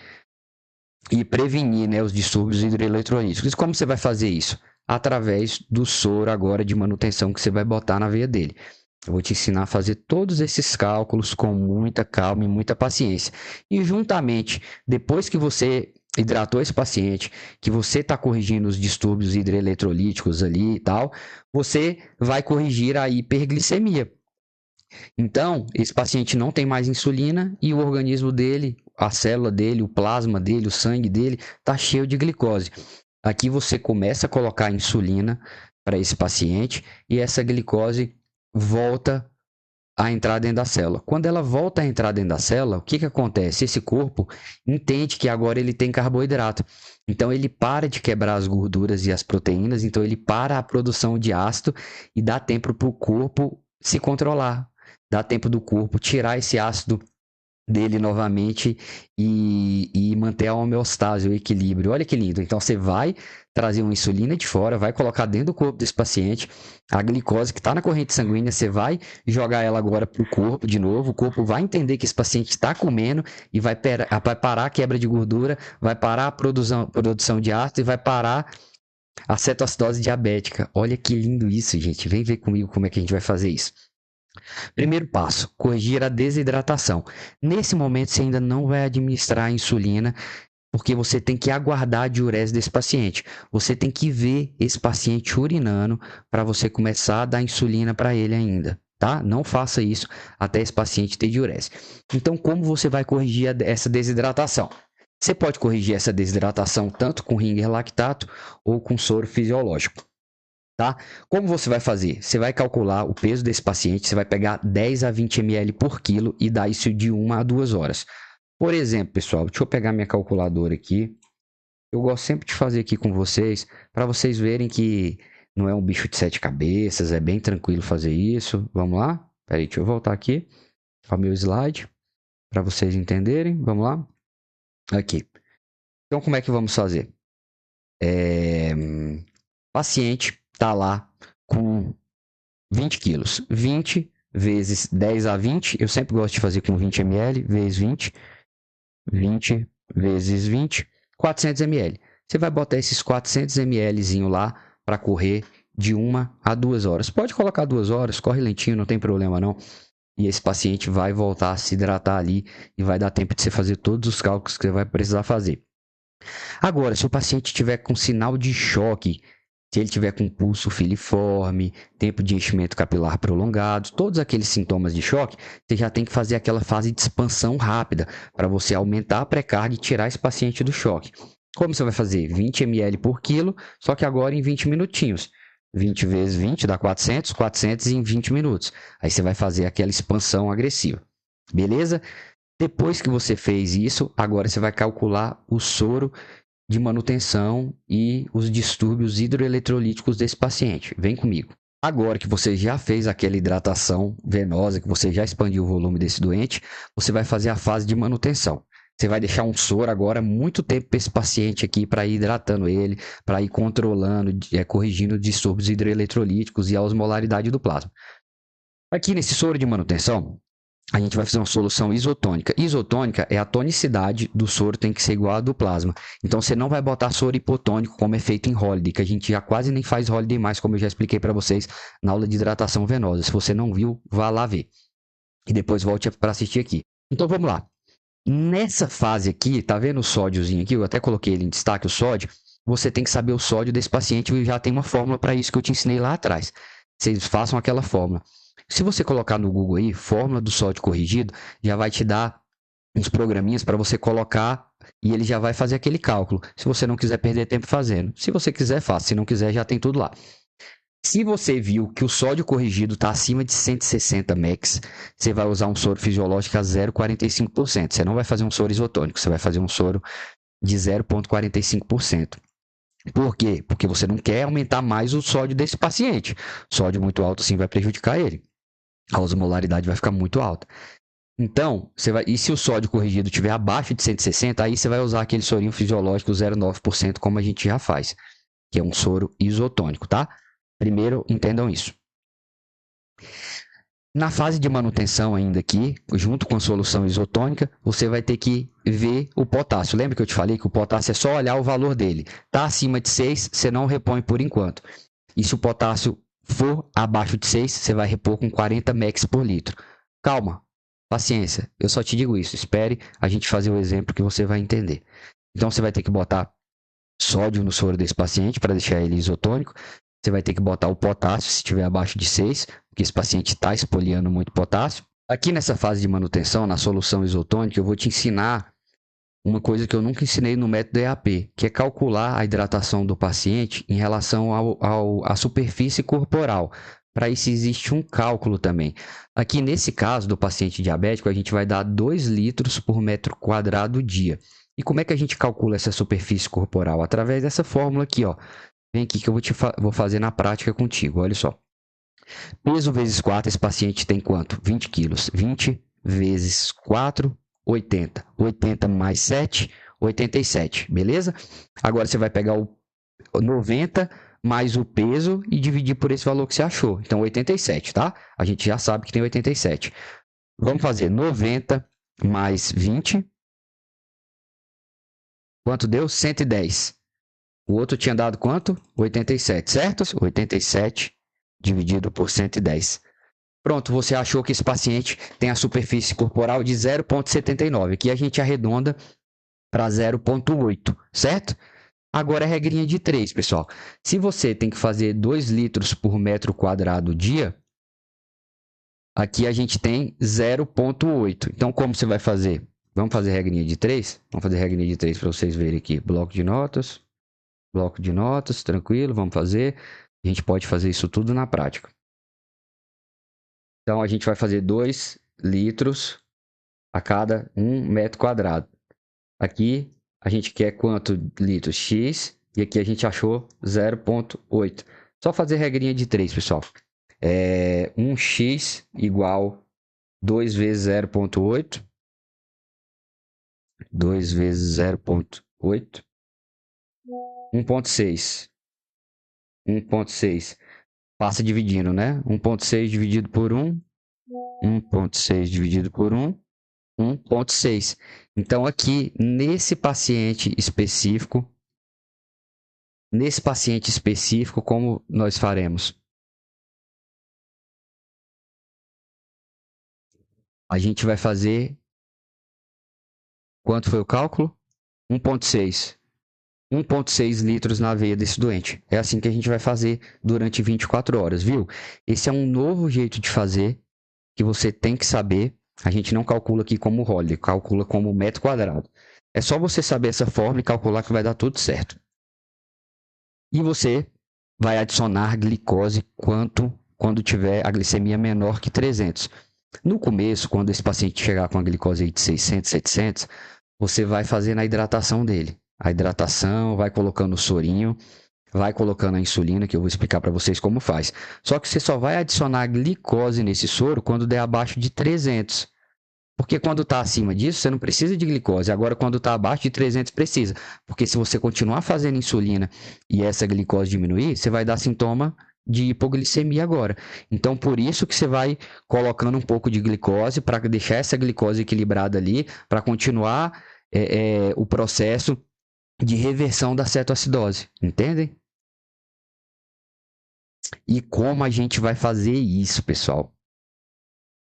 E prevenir, né, os distúrbios hidroeletrolíticos. E como você vai fazer isso? Através do soro agora de manutenção que você vai botar na veia dele. Eu vou te ensinar a fazer todos esses cálculos com muita calma e muita paciência. E juntamente, depois que você hidratou esse paciente, que você está corrigindo os distúrbios hidroeletrolíticos ali e tal, você vai corrigir a hiperglicemia. Então, esse paciente não tem mais insulina e o organismo dele, a célula dele, o plasma dele, o sangue dele, está cheio de glicose. Aqui você começa a colocar insulina para esse paciente e essa glicose volta a entrar dentro da célula. Quando ela volta a entrar dentro da célula, o que acontece? Esse corpo entende que agora ele tem carboidrato. Então, ele para de quebrar as gorduras e as proteínas, então ele para a produção de ácido e dá tempo para o corpo se controlar. Dá tempo do corpo tirar esse ácido dele novamente e manter a homeostase, o equilíbrio. Olha que lindo. Então, você vai trazer uma insulina de fora, vai colocar dentro do corpo desse paciente a glicose que está na corrente sanguínea, você vai jogar ela agora para o corpo de novo, o corpo vai entender que esse paciente está comendo e vai parar a quebra de gordura, vai parar a produção de ácido e vai parar a cetoacidose diabética. Olha que lindo isso, gente. Vem ver comigo como é que a gente vai fazer isso. Primeiro passo, corrigir a desidratação. Nesse momento, você ainda não vai administrar a insulina, porque você tem que aguardar a diurese desse paciente. Você tem que ver esse paciente urinando para você começar a dar insulina para ele ainda, tá? Não faça isso até esse paciente ter diurese. Então, como você vai corrigir essa desidratação? Você pode corrigir essa desidratação tanto com ringer lactato ou com soro fisiológico. Tá? Como você vai fazer? Você vai calcular o peso desse paciente, você vai pegar 10 a 20 ml por quilo e dar isso de 1 a 2 horas. Por exemplo, pessoal, deixa eu pegar minha calculadora aqui. Eu gosto sempre de fazer aqui com vocês, para vocês verem que não é um bicho de 7 cabeças, é bem tranquilo fazer isso. Vamos lá? Peraí, deixa eu voltar aqui ao meu slide. para vocês entenderem. Vamos lá? Aqui. Então, como é que vamos fazer? Paciente está lá com 20 quilos. 20 vezes 10 a 20. Eu sempre gosto de fazer com 20 ml, vezes 20. 20 vezes 20, 400 ml. Você vai botar esses 400 ml lá para correr de 1 a 2 horas. Pode colocar 2 horas, corre lentinho, não tem problema não. E esse paciente vai voltar a se hidratar ali e vai dar tempo de você fazer todos os cálculos que você vai precisar fazer. Agora, se o paciente tiver com sinal de choque, se ele tiver com pulso filiforme, tempo de enchimento capilar prolongado, todos aqueles sintomas de choque, você já tem que fazer aquela fase de expansão rápida para você aumentar a pré-carga e tirar esse paciente do choque. Como você vai fazer? 20 ml por quilo, só que agora em 20 minutinhos. 20 vezes 20 dá 400, 400 em 20 minutos. Aí você vai fazer aquela expansão agressiva. Beleza? Depois que você fez isso, agora você vai calcular o soro de manutenção e os distúrbios hidroeletrolíticos desse paciente. Vem comigo. Agora que você já fez aquela hidratação venosa, que você já expandiu o volume desse doente, você vai fazer a fase de manutenção. Você vai deixar um soro agora muito tempo para esse paciente aqui, para ir hidratando ele, para ir controlando, corrigindo os distúrbios hidroeletrolíticos e a osmolaridade do plasma. Aqui nesse soro de manutenção, a gente vai fazer uma solução isotônica. Isotônica é a tonicidade do soro tem que ser igual à do plasma. Então, você não vai botar soro hipotônico como é feito em Holiday, que a gente já quase nem faz Holiday mais, como eu já expliquei para vocês na aula de hidratação venosa. Se você não viu, vá lá ver. E depois volte para assistir aqui. Então, vamos lá. Nessa fase aqui, tá vendo o sódiozinho aqui? Eu até coloquei ele em destaque, o sódio. Você tem que saber o sódio desse paciente e já tem uma fórmula para isso que eu te ensinei lá atrás. Vocês façam aquela fórmula. Se você colocar no Google aí, fórmula do sódio corrigido, já vai te dar uns programinhas para você colocar e ele já vai fazer aquele cálculo. Se você não quiser perder tempo fazendo. Se você quiser, faça. Se não quiser, já tem tudo lá. Se você viu que o sódio corrigido está acima de 160 mEq, você vai usar um soro fisiológico a 0,45%. Você não vai fazer um soro isotônico, você vai fazer um soro de 0,45%. Por quê? Porque você não quer aumentar mais o sódio desse paciente. Sódio muito alto assim vai prejudicar ele. A osmolaridade vai ficar muito alta. Então, e se o sódio corrigido estiver abaixo de 160, aí você vai usar aquele sorinho fisiológico 0,9%, como a gente já faz, que é um soro isotônico, tá? Primeiro, entendam isso. Na fase de manutenção ainda aqui, junto com a solução isotônica, você vai ter que ver o potássio. Lembra que eu te falei que o potássio é só olhar o valor dele. Está acima de 6, você não repõe por enquanto. E se o potássio for abaixo de 6, você vai repor com 40 mEq por litro. Calma, paciência, eu só te digo isso. Espere a gente fazer o exemplo que você vai entender. Então, você vai ter que botar sódio no soro desse paciente para deixar ele isotônico. Você vai ter que botar o potássio se estiver abaixo de 6, porque esse paciente está espoliando muito potássio. Aqui nessa fase de manutenção, na solução isotônica, eu vou te ensinar uma coisa que eu nunca ensinei no método EAP, que é calcular a hidratação do paciente em relação à superfície corporal. Para isso existe um cálculo também. Aqui nesse caso do paciente diabético, a gente vai dar 2 litros por metro quadrado dia. E como é que a gente calcula essa superfície corporal? Através dessa fórmula aqui, ó. Vem aqui que eu vou fazer na prática contigo, olha só. Peso vezes 4, esse paciente tem quanto? 20 quilos. 20 vezes 4, 80. 80 mais 7, 87, beleza? Agora você vai pegar o 90 mais o peso e dividir por esse valor que você achou. Então, 87, tá? A gente já sabe que tem 87. Vamos fazer 90 mais 20. Quanto deu? 110. O outro tinha dado quanto? 87, certo? 87 dividido por 110. Pronto, você achou que esse paciente tem a superfície corporal de 0,79. Aqui a gente arredonda para 0,8, certo? Agora é regrinha de 3, pessoal. Se você tem que fazer 2 litros por metro quadrado dia, aqui a gente tem 0,8. Então, como você vai fazer? Vamos fazer regrinha de 3? Vamos fazer regrinha de 3 para vocês verem aqui. Bloco de notas. Bloco de notas, tranquilo, vamos fazer. A gente pode fazer isso tudo na prática. Então, a gente vai fazer 2 litros a cada 1 metro quadrado. Aqui, a gente quer quanto litros? X. E aqui a gente achou 0,8. Só fazer regrinha de 3, pessoal. 1x igual 2 vezes 0,8. 2 vezes 0,8. 1,6. 1,6. Passa dividindo, né? 1,6 dividido por 1. 1,6 dividido por 1. 1,6. Então, aqui, nesse paciente específico, como nós faremos? A gente vai fazer... Quanto foi o cálculo? 1,6. 1,6 litros na veia desse doente. É assim que a gente vai fazer durante 24 horas, viu? Esse é um novo jeito de fazer que você tem que saber. A gente não calcula aqui como Holly, calcula como metro quadrado. É só você saber essa forma e calcular que vai dar tudo certo. E você vai adicionar glicose quando tiver a glicemia menor que 300. No começo, quando esse paciente chegar com a glicose aí de 600, 700, você vai fazendo a hidratação dele. A hidratação, vai colocando o sorinho, vai colocando a insulina, que eu vou explicar para vocês como faz. Só que você só vai adicionar glicose nesse soro quando der abaixo de 300. Porque quando está acima disso, você não precisa de glicose. Agora, quando está abaixo de 300, precisa. Porque se você continuar fazendo insulina e essa glicose diminuir, você vai dar sintoma de hipoglicemia agora. Então, por isso que você vai colocando um pouco de glicose para deixar essa glicose equilibrada ali, para continuar o processo de reversão da cetoacidose. Entendem? E como a gente vai fazer isso, pessoal?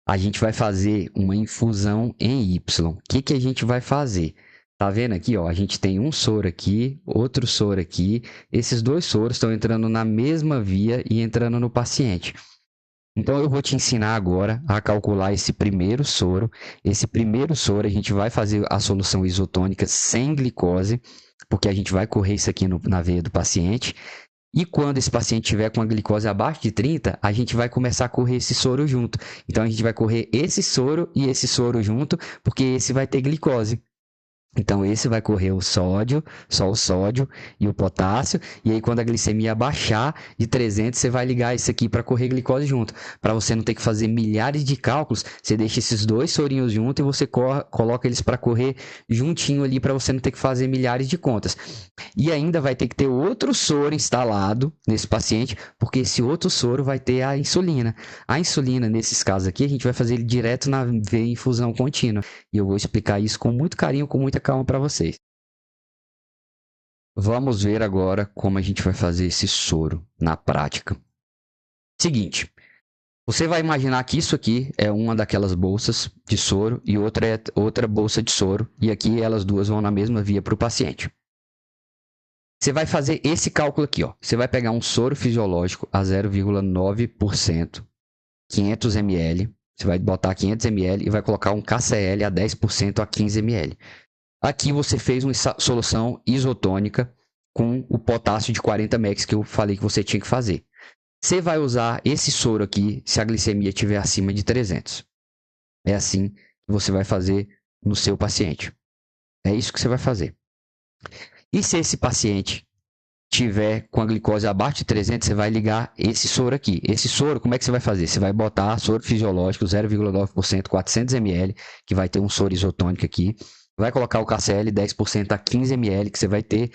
A gente vai fazer uma infusão em Y. O que a gente vai fazer? Tá vendo aqui, ó? A gente tem um soro aqui, outro soro aqui. Esses dois soros estão entrando na mesma via e entrando no paciente. Então, eu vou te ensinar agora a calcular esse primeiro soro. Esse primeiro soro, a gente vai fazer a solução isotônica sem glicose, porque a gente vai correr isso aqui na veia do paciente. E quando esse paciente tiver com a glicose abaixo de 30, a gente vai começar a correr esse soro junto. Então, a gente vai correr esse soro e esse soro junto, porque esse vai ter glicose. Então, esse vai correr o sódio, só o sódio e o potássio. E aí, quando a glicemia baixar de 300, você vai ligar isso aqui para correr glicose junto. Para você não ter que fazer milhares de cálculos, você deixa esses dois sorinhos juntos e você coloca eles para correr juntinho ali, para você não ter que fazer milhares de contas. E ainda vai ter que ter outro soro instalado nesse paciente, porque esse outro soro vai ter a insulina. A insulina, nesses casos aqui, a gente vai fazer ele direto na veia infusão contínua. E eu vou explicar isso com muito carinho, com muita calma para vocês. Vamos ver agora como a gente vai fazer esse soro na prática. Seguinte, você vai imaginar que isso aqui é uma daquelas bolsas de soro e outra é outra bolsa de soro, e aqui elas duas vão na mesma via para o paciente. Você vai fazer esse cálculo aqui, ó. Você vai pegar um soro fisiológico a 0,9%, 500 ml. Você vai botar 500 ml e vai colocar um KCl a 10% a 15 ml. Aqui você fez uma solução isotônica com o potássio de 40 mg que eu falei que você tinha que fazer. Você vai usar esse soro aqui se a glicemia estiver acima de 300. É assim que você vai fazer no seu paciente. É isso que você vai fazer. E se esse paciente tiver com a glicose abaixo de 300, você vai ligar esse soro aqui. Esse soro, como é que você vai fazer? Você vai botar soro fisiológico 0,9%, 400 ml, que vai ter um soro isotônico aqui. Vai colocar o KCl 10% a 15 ml, que você vai ter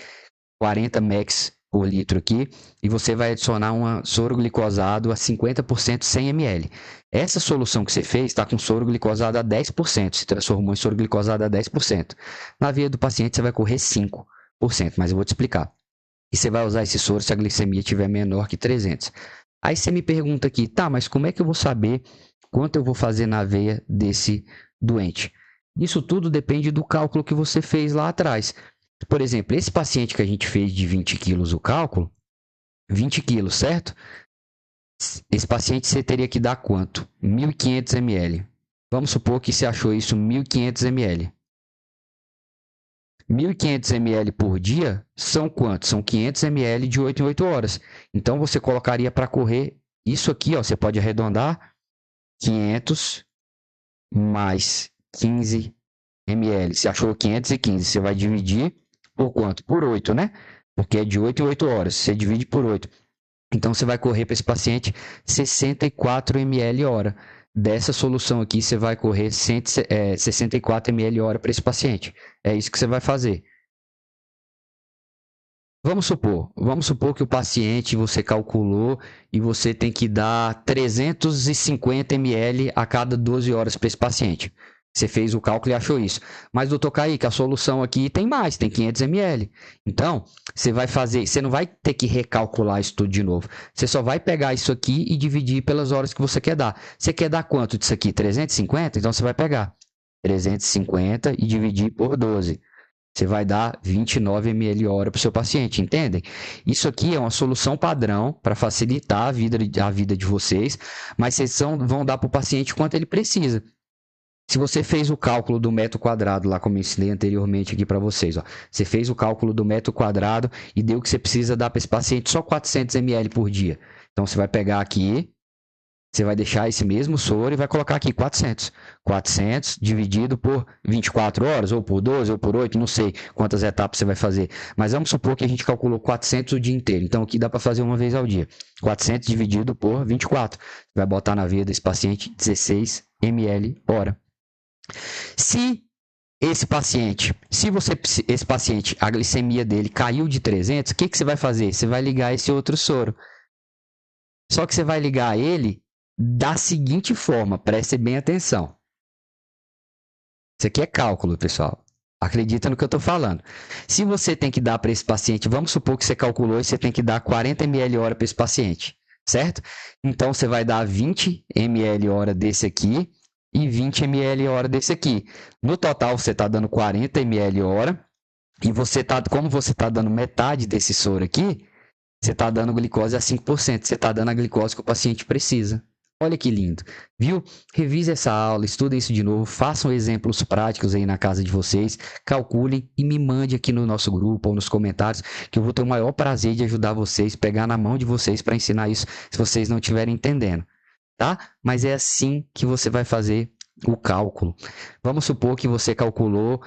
40 mEq por litro aqui. E você vai adicionar um soro glicosado a 50% 100 ml. Essa solução que você fez está com soro glicosado a 10%, se transformou em soro glicosado a 10%. Na veia do paciente você vai correr 5%, mas eu vou te explicar. E você vai usar esse soro se a glicemia estiver menor que 300. Aí você me pergunta aqui, tá, mas como é que eu vou saber quanto eu vou fazer na veia desse doente? Isso tudo depende do cálculo que você fez lá atrás. Por exemplo, esse paciente que a gente fez de 20 quilos o cálculo, 20 quilos, certo? Esse paciente você teria que dar quanto? 1.500 ml. Vamos supor que você achou isso 1.500 ml. 1.500 ml por dia são quantos? São 500 ml de 8 em 8 horas. Então, você colocaria para correr isso aqui, ó, você pode arredondar, 500 mais 15 ml. Você achou 515, você vai dividir por quanto? Por 8, né? Porque é de 8 em 8 horas, você divide por 8. Então, você vai correr para esse paciente 64 ml hora. dessa solução aqui, você vai correr 64 ml hora para esse paciente. É isso que você vai fazer. Vamos supor que o paciente você calculou e você tem que dar 350 ml a cada 12 horas para esse paciente. Você fez o cálculo e achou isso. Mas, doutor Kaique, a solução aqui tem mais, tem 500 ml. Então, você não vai ter que recalcular isso tudo de novo. Você só vai pegar isso aqui e dividir pelas horas que você quer dar. Você quer dar quanto disso aqui? 350? Então, você vai pegar 350 e dividir por 12. Você vai dar 29 ml hora para o seu paciente, entendem? Isso aqui é uma solução padrão para facilitar a vida de vocês, mas vocês vão dar para o paciente quanto ele precisa. Se você fez o cálculo do metro quadrado, lá como eu ensinei anteriormente aqui para vocês, ó, você fez o cálculo do metro quadrado e deu que você precisa dar para esse paciente só 400 ml por dia. Então, você vai pegar aqui, você vai deixar esse mesmo soro e vai colocar aqui 400. 400 dividido por 24 horas, ou por 12, ou por 8, não sei quantas etapas você vai fazer. Mas vamos supor que a gente calculou 400 o dia inteiro. Então, aqui dá para fazer uma vez ao dia. 400 dividido por 24. Vai botar na veia desse paciente 16 ml hora. Se esse paciente, a glicemia dele caiu de 300, o que você vai fazer? Você vai ligar esse outro soro. Só que você vai ligar ele da seguinte forma, preste bem atenção. Isso aqui é cálculo, pessoal. Acredita no que eu estou falando. Se você tem que dar para esse paciente, vamos supor que você calculou e você tem que dar 40 ml hora para esse paciente, certo? Então, você vai dar 20 ml hora desse aqui e 20 ml hora desse aqui. No total, você está dando 40 ml hora e como você está dando metade desse soro aqui, você está dando glicose a 5%. Você está dando a glicose que o paciente precisa. Olha que lindo, viu? Revise essa aula, estudem isso de novo, façam exemplos práticos aí na casa de vocês, calculem e me mande aqui no nosso grupo ou nos comentários, que eu vou ter o maior prazer de ajudar vocês, pegar na mão de vocês para ensinar isso, se vocês não estiverem entendendo, tá? Mas é assim que você vai fazer o cálculo. Vamos supor que você calculou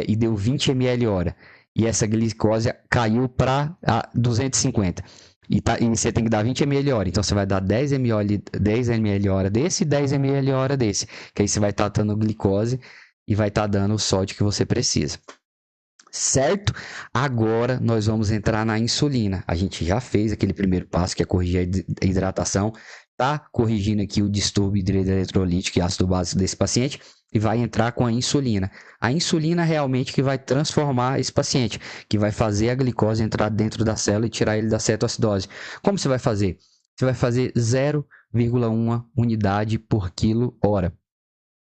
e deu 20 ml hora, e essa glicose caiu para 250. E você tem que dar 20 ml hora. Então, você vai dar 10 ml hora desse e 10 ml hora desse. Que aí você vai estar dando glicose e vai estar dando o sódio que você precisa. Certo? Agora, nós vamos entrar na insulina. A gente já fez aquele primeiro passo, que é corrigir a hidratação. Está corrigindo aqui o distúrbio hidroeletrolítico e ácido básico desse paciente. E vai entrar com a insulina. A insulina realmente que vai transformar esse paciente, que vai fazer a glicose entrar dentro da célula e tirar ele da cetoacidose. Como você vai fazer? Você vai fazer 0,1 unidade por quilo hora.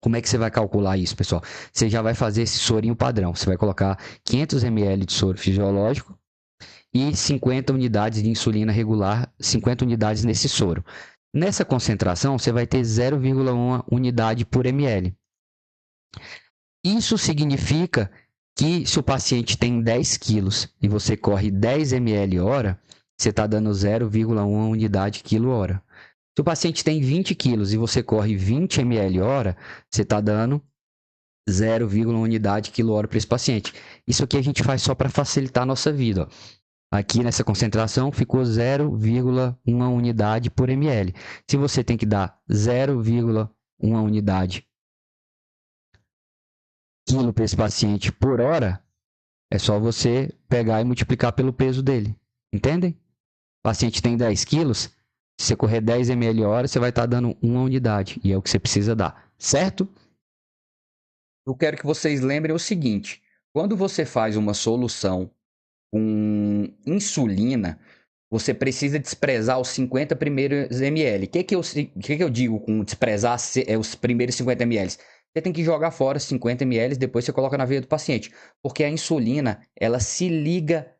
Como é que você vai calcular isso, pessoal? Você já vai fazer esse sorinho padrão. Você vai colocar 500 ml de soro fisiológico e 50 unidades de insulina regular, 50 unidades nesse soro. Nessa concentração, você vai ter 0,1 unidade por ml. Isso significa que se o paciente tem 10 quilos e você corre 10 ml hora, você está dando 0,1 unidade quilo hora. Se o paciente tem 20 quilos e você corre 20 ml hora, você está dando 0,1 unidade quilo hora para esse paciente. Isso aqui a gente faz só para facilitar a nossa vida. Ó. Aqui nessa concentração ficou 0,1 unidade por ml. Se você tem que dar 0,1 unidade quilo para esse paciente por hora, é só você pegar e multiplicar pelo peso dele. Entendem? O paciente tem 10 quilos, se você correr 10 ml hora, você vai estar dando 1 unidade. E é o que você precisa dar. Certo? Eu quero que vocês lembrem o seguinte. Quando você faz uma solução com insulina, você precisa desprezar os 50 primeiros ml. O que eu digo com desprezar os primeiros 50 ml? Você tem que jogar fora 50 ml, depois você coloca na veia do paciente. Porque a insulina, ela se liga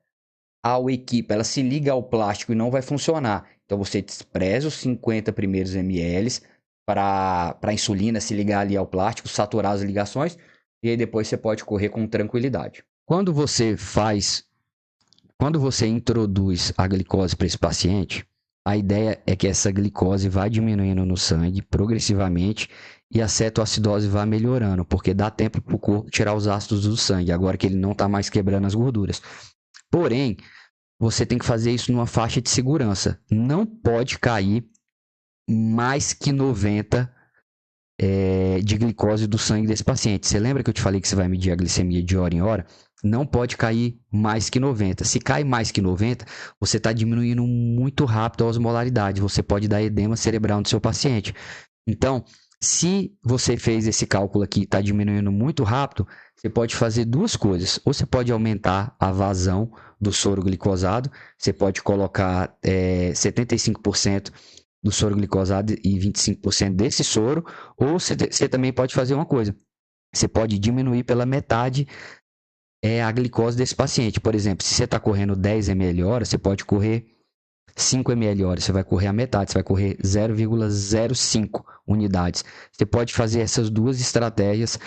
ao equipe, ela se liga ao plástico e não vai funcionar. Então, você despreza os 50 primeiros ml para a insulina se ligar ali ao plástico, saturar as ligações, e aí depois você pode correr com tranquilidade. Quando você introduz a glicose para esse paciente, a ideia é que essa glicose vá diminuindo no sangue progressivamente e a cetoacidose vá melhorando, porque dá tempo para o corpo tirar os ácidos do sangue, agora que ele não está mais quebrando as gorduras. Porém, você tem que fazer isso numa faixa de segurança. Não pode cair mais que 90 de glicose do sangue desse paciente. Você lembra que eu te falei que você vai medir a glicemia de hora em hora? Não pode cair mais que 90. Se cai mais que 90, você está diminuindo muito rápido a osmolaridade. Você pode dar edema cerebral no seu paciente. Então, se você fez esse cálculo aqui e está diminuindo muito rápido, você pode fazer duas coisas. Ou você pode aumentar a vazão do soro glicosado, você pode colocar 75% do soro glicosado e 25% desse soro, ou você também pode fazer uma coisa. Você pode diminuir pela metade a glicose desse paciente. Por exemplo, se você está correndo 10 ml hora, você pode correr 5 ml hora, você vai correr a metade, você vai correr 0,05 unidades. Você pode fazer essas duas estratégias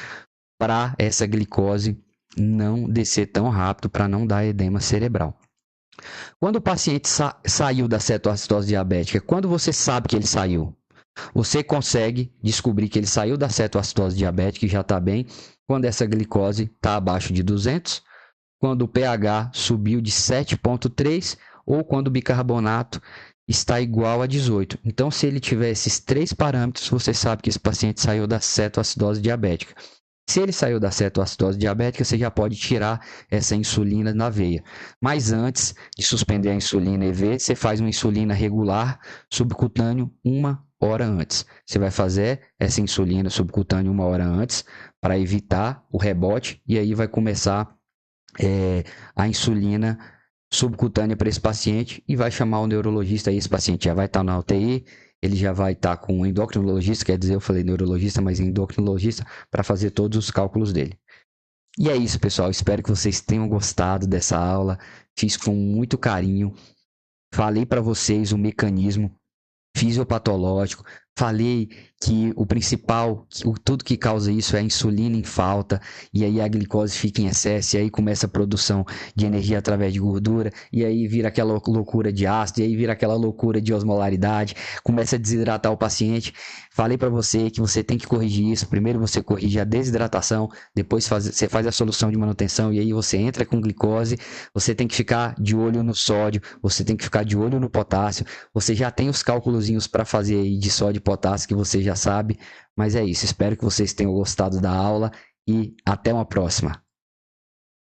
para essa glicose não descer tão rápido, para não dar edema cerebral. Quando o paciente saiu da cetoacidose diabética, quando você sabe que ele saiu, você consegue descobrir que ele saiu da cetoacidose diabética e já está bem quando essa glicose está abaixo de 200, quando o pH subiu de 7,3 ou quando o bicarbonato está igual a 18. Então, se ele tiver esses 3 parâmetros, você sabe que esse paciente saiu da cetoacidose diabética. Se ele saiu da cetoacidose diabética, você já pode tirar essa insulina na veia. Mas antes de suspender a insulina EV, você faz uma insulina regular subcutâneo 1 hora antes. Você vai fazer essa insulina subcutânea 1 hora antes para evitar o rebote e aí vai começar a insulina subcutânea para esse paciente e vai chamar o neurologista. Aí esse paciente já vai estar na UTI, ele já vai estar com um endocrinologista, quer dizer, eu falei neurologista, mas endocrinologista, para fazer todos os cálculos dele. E é isso, pessoal. Espero que vocês tenham gostado dessa aula. Fiz com muito carinho. Falei para vocês o mecanismo fisiopatológico. Falei que o principal, tudo que causa isso é a insulina em falta, e aí a glicose fica em excesso, e aí começa a produção de energia através de gordura, e aí vira aquela loucura de ácido, e aí vira aquela loucura de osmolaridade, começa a desidratar o paciente. Falei para você que você tem que corrigir isso. Primeiro você corrige a desidratação, depois você faz a solução de manutenção, e aí você entra com glicose. Você tem que ficar de olho no sódio, você tem que ficar de olho no potássio. Você já tem os cálculozinhos para fazer aí de sódio e potássio que você já sabe. Mas é isso, espero que vocês tenham gostado da aula e até uma próxima.